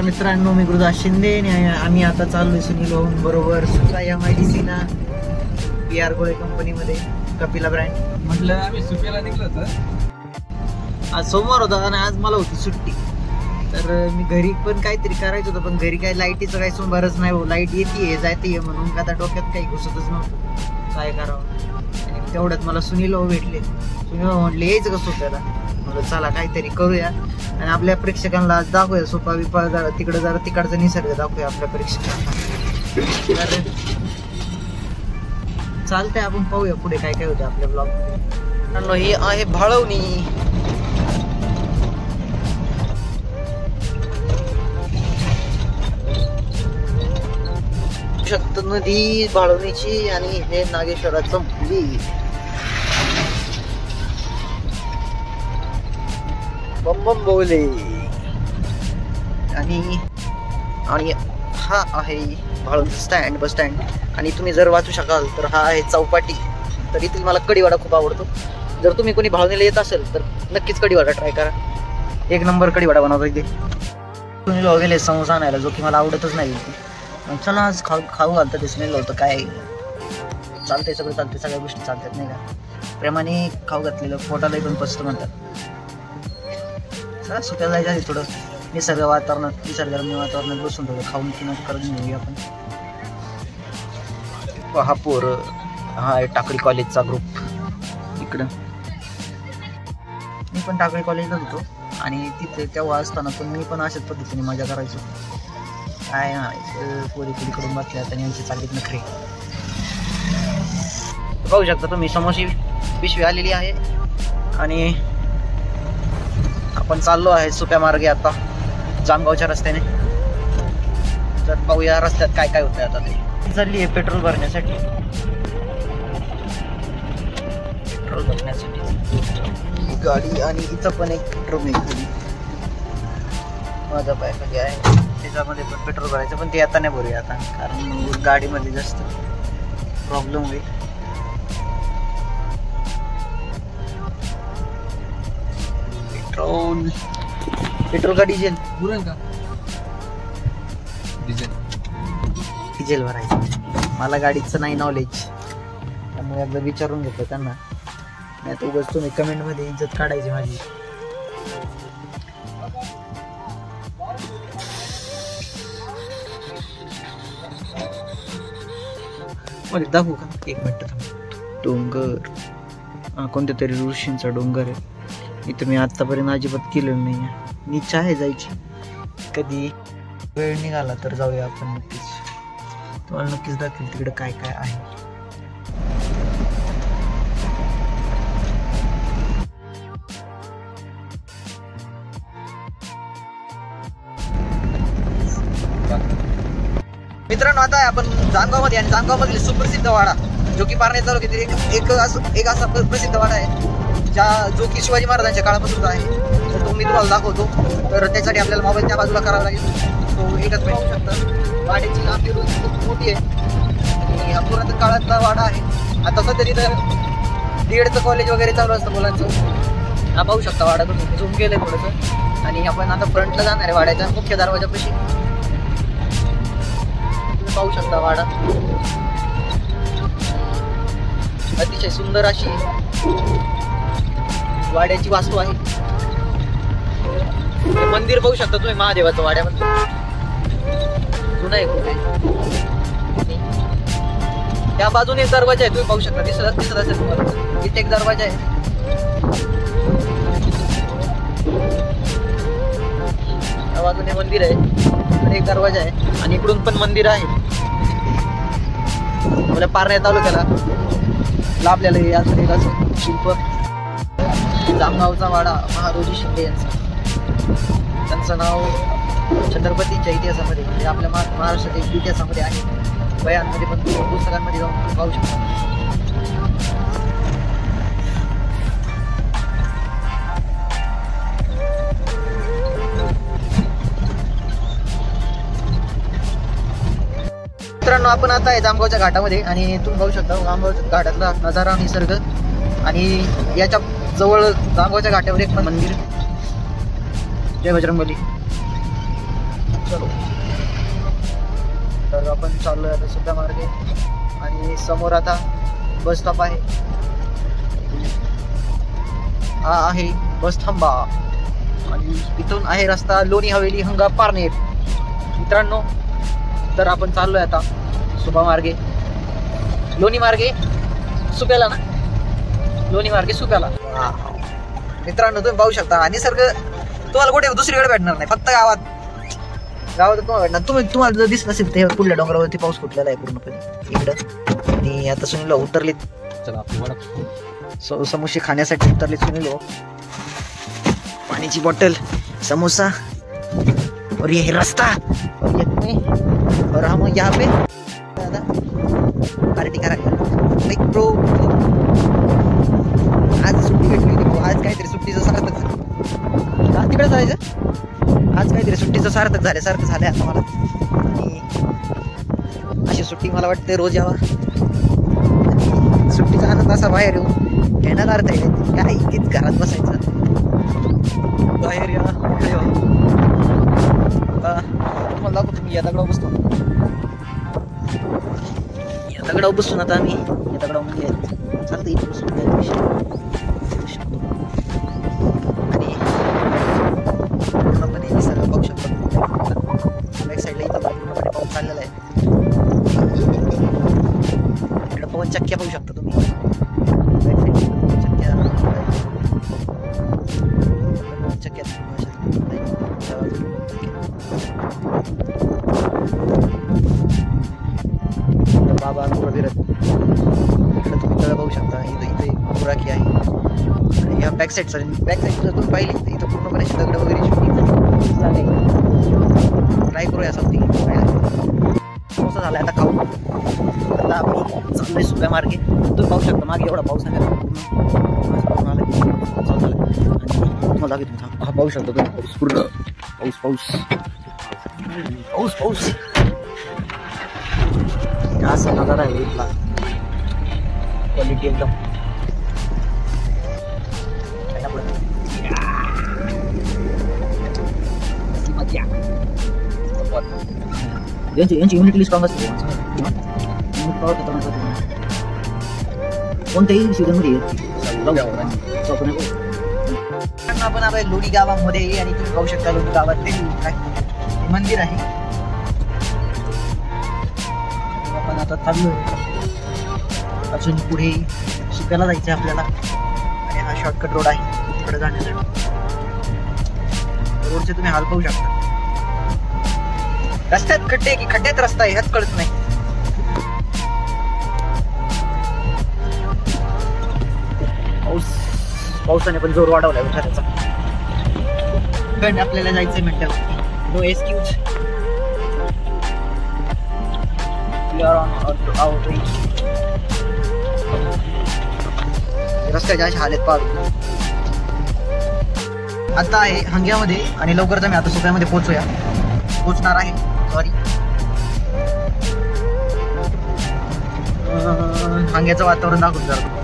मित्रांनो, मी गुरुदास शिंदे आणि आम्ही आता चाललोय सुनील भाऊन बरोबर सुद्धा MIDC ला PR गोळे कंपनीमध्ये कपिला ब्रँड. म्हटलं आम्ही सुप्याला निघलो होतो. आज सोमवार होता आणि आज मला होती सुट्टी, तर मी घरी पण काहीतरी करायचं होतं, पण घरी काही लाईटीचं काही सोमवारच नाही हो. लाईट येते जाते म्हणून आता डोक्यात काही घुसतच नव्हतं काय करावं. आणि तेवढ्यात मला सुनील भाऊ भेटले. सुनील भाऊ म्हटले यायचं का सोप्याला. म्हटलं चला काहीतरी करूया आणि आपल्या प्रेक्षकांना आज दाखवूया सोपा बिपा जरा तिकडं जरा तिकडचा निसर्ग दाखवूया आपल्या प्रेक्षकांना. चालतंय, आपण पाहूया पुढे काय काय होतं आपल्या ब्लॉग मध्ये. ही आहे भाळवणी. शकत नदी भाळवणीची आणि हे नागेश्वराचं मंदिर. बम बम बोले. आणि हा आहे भाळवणी स्टँड, बस स्टँड. आणि तुम्ही जर वाचू शकाल तर हा आहे चौपाटी. तर इथील मला कढीवाडा खूप आवडतो. जर तुम्ही कोणी भाळवणीला येत असेल तर नक्कीच कढीवाडा ट्राय करा. एक नंबर कढीवाडा बनवतो इथे. तुम्ही लोक गेले समोसा आणायला, जो की मला आवडतच नाही. चला आज खाऊ घालतं दिसून होतं काय चालतंय, सगळं चालतंय, सगळ्या गोष्टी चालतात नाही का. प्रेमाने खाऊ घातलेलं पोटालाही पण पचतं म्हणतात. चला सुट्याला जायचं आहे, थोडं निसर्गरम्य वातावरणात बसून थोडं खाऊन पिणं करून घेऊया आपण. हा पोरं, हा आहे टाकळी कॉलेजचा ग्रुप. इकडं मी पण टाकळी कॉलेजलाच होतो आणि तिथे तेव्हा असताना पण मी पण अशाच पद्धतीने मजा करायचो. काय पोरी कडून बसल्यात आणि यांची चाललीत नखरे. पाहू शकता तुम्ही समोसी पिशवी आलेली आहे आणि आपण चाललो आहे सोप्या मार्गे आता जामगावच्या रस्त्याने. तर पाहूया रस्त्यात काय काय होतंय. आता ते चालली आहे पेट्रोल भरण्यासाठी. गाडी आणि इथं पण एक पेट्रोल खाली माझा पाय खाली आहे, त्याच्यामध्ये पण पेट्रोल भरायचं, पण ते आता नाही भरूया आता, कारण गाडीमध्ये जास्त प्रॉब्लेम होईल. पेट्रोल का डिझेल पुरण का डिझेल भरायचं. मला गाडीचं नाही नॉलेज, त्यामुळे एकदा विचारून घेतलं त्यांना. नाही तर उगाच तुम्ही कमेंटमध्ये इज्जत काढायची माझी. मला दाखवू का एक मिनिट. डोंगर, कोणत्या तरी ऋषींचा डोंगर आहे. इथं मी आतापर्यंत अजिबात केलेलं नाही आहे. इच्छा आहे जायची, कधी वेळ निघाला तर जाऊया आपण नक्कीच. तुम्हाला नक्कीच दाखवेल तिकडे काय काय आहे. मित्रांनो, आता आपण जामगाव मध्ये आणि जामगाव मधील सुप्रसिद्ध वाडा, जो की पारनेर तालुक्यातील एक असा प्रसिद्ध वाडा आहे जो की शिवाजी महाराजांच्या काळापासून आहे. तर तो मी तुम्हाला दाखवतो. तर त्यासाठी आपल्याला मोबाईल त्या बाजूला करावा लागेल. तो एकच पाहू शकता. वाड्याची लांबी खूप मोठी आहे आणि हा पुरातन काळातला वाडा आहे. आता सध्या तिथं DEDचं कॉलेज वगैरे चालू असतं मुलांचं. हा पाहू शकता वाडा, तुम्ही झूम केलंय थोडंसं. आणि आपण आता फ्रंटला जाणार आहे वाड्याच्या मुख्य दरवाजापाशी. तुम्ही पाहू शकता वाडा. अतिशय सुंदर अशी वाड्याची वास्तू आहे. मंदिर पाहू शकता तुम्ही महादेवाचं वाड्यामध्ये. जुनं आहे खूप. त्या बाजूने एक दरवाजा आहे, तुम्ही पाहू शकता. दिसत असेल तुम्हाला. इथे एक दरवाजा आहे. त्या बाजूने मंदिर आहे, एक दरवाजा आहे आणि इकडून पण मंदिर आहे. आपल्या पारनेर तालुक्याला लाभलेलं हे असं एक असं शिल्प. जामगावचा वाडा महारोजी शिंदे यांचा. त्यांचं नाव छत्रपतीच्या इतिहासामध्ये म्हणजे आपल्या महाराष्ट्राच्या इतिहासामध्ये आहे. बयांमध्ये पण पुस्तकांमध्ये जाऊन पाहू शकता. मित्रांनो, आपण आता आहे जामगावच्या घाटामध्ये आणि तुम्ही पाहू शकता जामगावच्या घाटातला नजारा, निसर्ग. आणि याच्या जवळ जामगावच्या घाटावर एक मंदिर, जय बजरंगबली. चलो. तर आपण चाललोय आता सुद्धा मार्गे आणि समोर आता बस स्टॉप आहे. हा आहे बस थांबा आणि इथून आहे रस्ता लोणी हवेली हंगा पारनेर. मित्रांनो, तर आपण चाललोय आता सुभा मार्गे, लोणी मार्गे सुप्याला ना, लोणी मार्गे सुप्याला. मित्रांनो तुम्ही पाहू शकता आणि निसर्ग तुम्हाला कुठे दुसरीकडे भेटणार नाही, फक्त गावात तुम्हाला भेटणार. तुम्हाला जर दिसत नसेल ते पुढल्या डोंगरावरती पाऊस फुटलेला आहे पूर्णपणे इकडं. आणि आता सुनील उतरलेत, चला आपली समोसे खाण्यासाठी उतरलेत सुनील. पाण्याची बॉटल, समोसा और ये रास्ता और ये तुम्हें और हम यहाँ पे दादा पार्टी करायला लाईक प्रो. आज सुट्टी भेटली होती, आज काहीतरी सुट्टीचं सार्थक झालं. आज तिकडे जायचं, आज काहीतरी सुट्टीचं सार्थक झालं आता मला. आणि अशी सुट्टी मला वाटते रोज यावा. आणि सुट्टीचा आनंद असा बाहेर येऊन घेण्याचा अर्थ आहे काय, इतकीच घरात बसायचं. बाहेर या आता तुम्हाला दाखवतो. मी या दगडावर बसतो, या दगडावर बसून आता आम्ही या दगडावर म्हणजे चालतं इथे बसून आणि पूर्णपणे निसर्ग पाहू शकतो. बॅक साईडला इथं पूर्णपणे पाऊस चाललेला आहे. इकडे पवन चक्क्या पाहू शकता तुम्ही. बॅक साईड चक्क्या बाबा फिरत इकडे तुम्ही तळ पाहू शकता. इथे बुराकी आहे आणि ह्या बॅक साईड जर तुम्ही पाहिली तर इथं पूर्णपणे दगड वगैरे शूटिंग चालेल. ट्राय करूया समथिंग. पाऊस झाला आता खाऊ. आता आम्ही चाललोय सुप्या मार्गे. तुम्ही पाहू शकता मागे एवढा पाऊस आहे तुम्हाला हा पाहू शकता तुम्ही. पाऊस पूर्ण पाऊस असा नजारा आहे इथला. क्वालिटी एकदम यांची इम्युनिटी स्ट्रॉंग असते. कोणत्याही सीझनमध्ये आपण आता लोणी गावामध्ये आणि तुम्ही पाहू शकता लोणी गावातील मंदिर आहे. आपण आता चाललोय अजून पुढे सुप्याला जायचं आहे आपल्याला आणि हा शॉर्टकट रोड आहे तिकडे जाण्यासाठी. रोडचे तुम्ही हाल पाहू शकता. रस्त्यात खड्डे की खड्ड्यात रस्ता आहे ह्याच कळत नाही. पावसाने पण जोर वाढवलाय उठाण्याचा. पण आपल्याला जायचंय म्हटल्यावर नो एक्सक्यूज. रस्त्याच्या अशा हालत पाहतो. आता आहे हंग्यामध्ये आणि लवकरच आम्ही आता सुप्यामध्ये पोहोचणार आहे. सॉरी, हंग्याचं वातावरण दाखवतो जरा.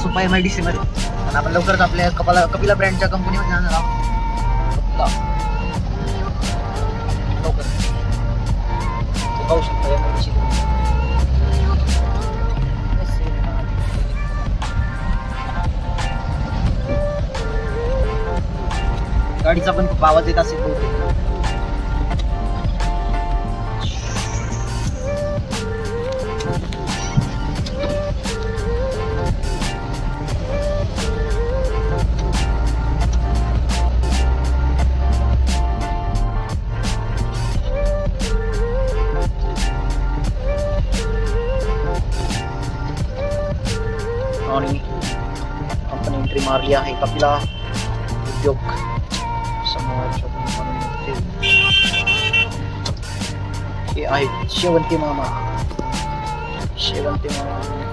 सुपा MIDC मध्ये आणि आपण लवकरच आपल्या कपिला ब्रँडच्या कंपनीमध्ये जाणार आहोत. लवकर पाहू शकता MIDC. गाडीचा पण खूप आवाज येत असेल बहुतेक. आणि आपण एंट्री मारली आहे कपिला उद्योग समूहाच्या. हे आहे शेवंती मामा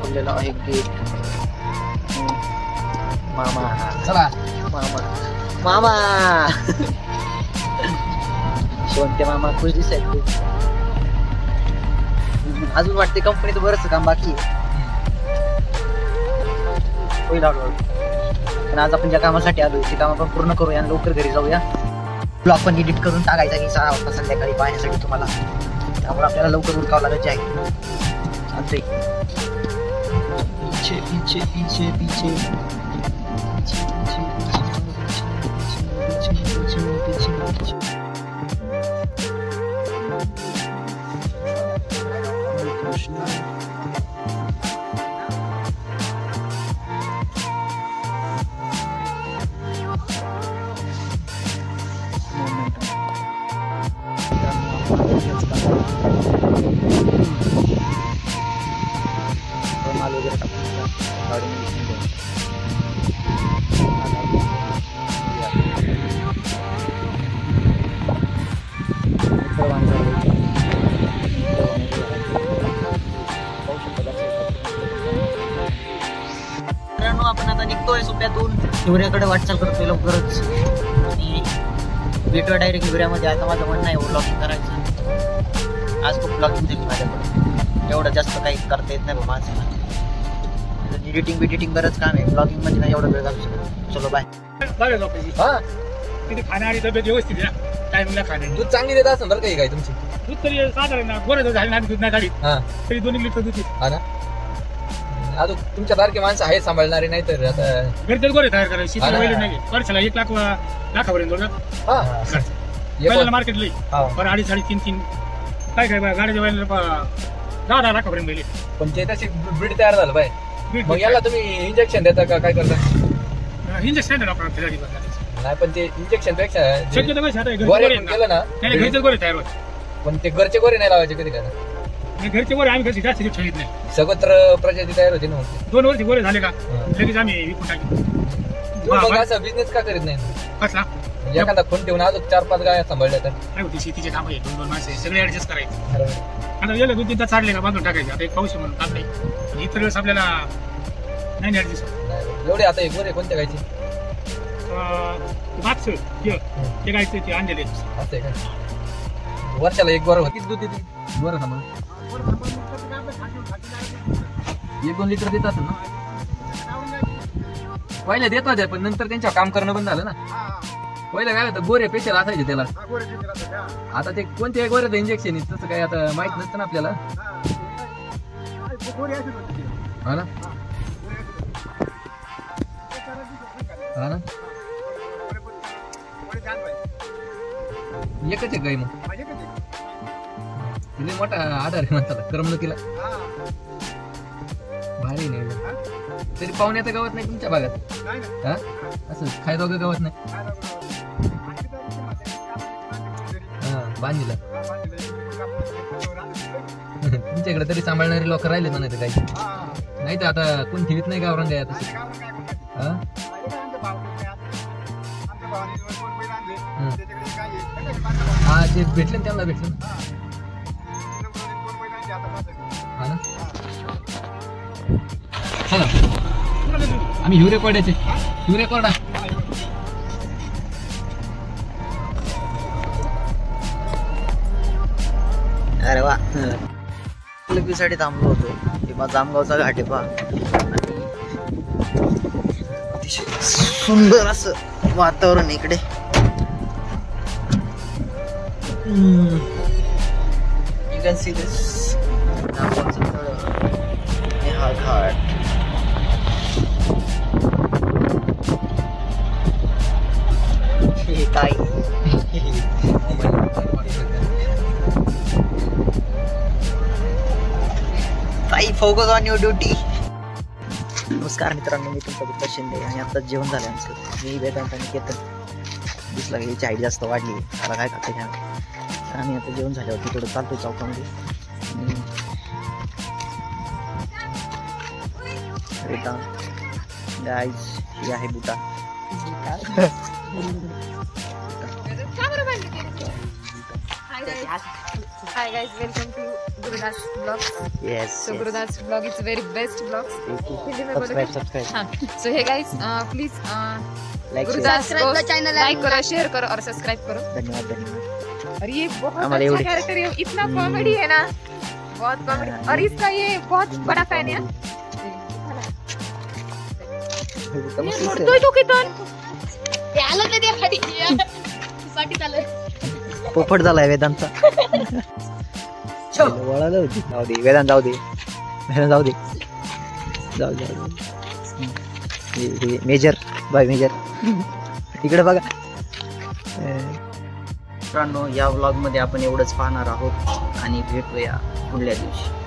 खोललेला आहे गेट. मामा चला मामा शेवंती मामा खुश दिसत. अजून वाटते कंपनीचं बरंच काम बाकी आहे. होईल हळूहळू. पण आज आपण ज्या कामासाठी आलोय ते काम आपण पूर्ण करूया आणि लवकर घरी जाऊया. ब्लॉग पण एडिट करून टाकायचा की 6 वाजता संध्याकाळी पाहण्यासाठी तुम्हाला. त्यामुळे आपल्याला लवकर उरकावं लागत आहे. चालतंय. पीछे पीछे पीछे पीछे आपण आता निघतोय सुप्यातून. हिवऱ्याकडे वाटचाल करतोय लवकरच आणि भेटूया डायरेक्ट हिवऱ्यामध्ये. आता माझं म्हणणं आहे व्लॉगिंग करायचं. आज खूप व्लॉगिंग झाली माझ्याकडे. एवढं जास्त काही करता येत नाही बा माणसाला. एडिटिंग बरंच काम आहे. ब्लॉगिंग मध्ये नाही एवढा वेळ घालू शकतो. चलो बाय. हा तिथे खाण्याची तब्येत व्यवस्थित आहे ना. टायमिंगला खाणे. दूध चांगली देत असेल बरं काही काय तुमची. दूध तरी साधारण ना गोरे झाले ना दूध नाही झाली तरी 2 लिटर दूध. हा ना. अजून तुमच्या बारके माणसं आहे सांभाळणारे नाही तर आता घरचेच गोरे तयार करायचे. शेतीला वेळ नाही. वर्षाला 1 लाखापर्यंत मार्केट लई पण 2.5-3 काय गाड्याच्या वेळेला 10 लाखापर्यंत गेले. पण ते तशी ब्रीड तयार झालं बाय. मग याला तुम्ही इंजेक्शन देता का काय करता. इंजेक्शन डॉक्टर नाही पण ते इंजेक्शन पेक्षा शक्यतो केलं ना घरचे गोरे तयार होते. पण ते घरचे गोरे नाही लावायचे कधी काय. घरचे गोरे आम्ही कशी जास्त ठेवत नाही. सगोत्र प्रजाती तयार होती ना. 2 वर्ष गोरे झाले का लगेच आम्ही विकून टाकले. मग असं बिझनेस का करीत नाही. कसला एखादा फोन ठेवून अजून 4-5 गाय सांभाळल्या तर काय होती. शेतीचे काम आहे. 2-2 माणसं सगळे ऍडजस्ट करायचे. आता याला 2-3 तास चालले का बांधून टाकायचे. आता एक पाऊस म्हणून काम नाही. इतर वेळेस आपल्याला नाही ऍडजस्ट. एवढे आता एक गोरे कोणत्या गायचे. मागचं ते गायचं ते आणलेले असं काय. वर्षाला एक गोरा किती दूध देते. गोरा सांभाळ 1-2 लिटर देतात ना. पहिले देत होते पण नंतर त्यांच्या काम करणं बंद झालं ना. पहिले काय होतं गोरे पेशल असायचे त्याला. आता ते कोणत्या गोऱ्याचं इंजेक्शन आहे तसं काय आता माहित नसतं ना आपल्याला. हा ना. हा ना. एकच आहे गाय. मग तिने मोठा आधार आहे म्हणतात करमणुकीला. भारी नाही तरी पाहुण्याचं गावात नाही तुमच्या भागात. हा असं खायदोगं गावात नाही. हा बांधीला तुमच्याकडे तरी सांभाळणारे लोक राहिले म्हणायचं काही. नाही तर आता कोण ठेवीत नाही गावरांग आहे तसं. हा ते भेटले ना त्यांना भेटले ना. हा ना. चला आम्ही हिवरे कोरड्याचे. हिवरे कोरडा अरे वा. साठी थांबलो होतो. तेव्हा जामगावचा घाट आहे पहा. अतिशय सुंदर असं वातावरण इकडे. You can see this. जामगावचं तळ आणि हा घाट. हे काय ताई फोकस ऑन युअर ड्युटी. नमस्कार मित्रांनो, मी तुमचा गुप्ता शिंदे आणि आता जेवण झालं आमचं. मी वेदांत आणि केतन. दिसला की याची हाईट जास्त वाढली. त्याला काय खाते घ्या. आम्ही आता जेवण झाल्यावरती थोडं चालतो चौकामध्ये. गाईज ही आहे बुटा. Hi guys, welcome to Gurudas Vlogs. Yes. So Gurudas Vlog is very best vlogs. Subscribe. हाँ. So hey guys, please Like Gurudas को like करो, share करो और सब्सक्राइब करो. धन्यवाद. और ये बहुत हमारे अच्छा कैरेक्टर है. इतना कॉमेडी है ना. बहुत कॉमेडी और इसका ये बहुत बड़ा फैन है पोपट झालाय वेदांतचा वळालं होती. जाऊ दे वेदांत, जाऊ दे वेदांत, जाऊ दे जाऊ दे जाऊ दे. मेजर बाय मेजर इकडे बघा. मित्रांनो, या व्लॉग मध्ये आपण एवढंच पाहणार आहोत आणि भेटूया पुढल्या दिवशी.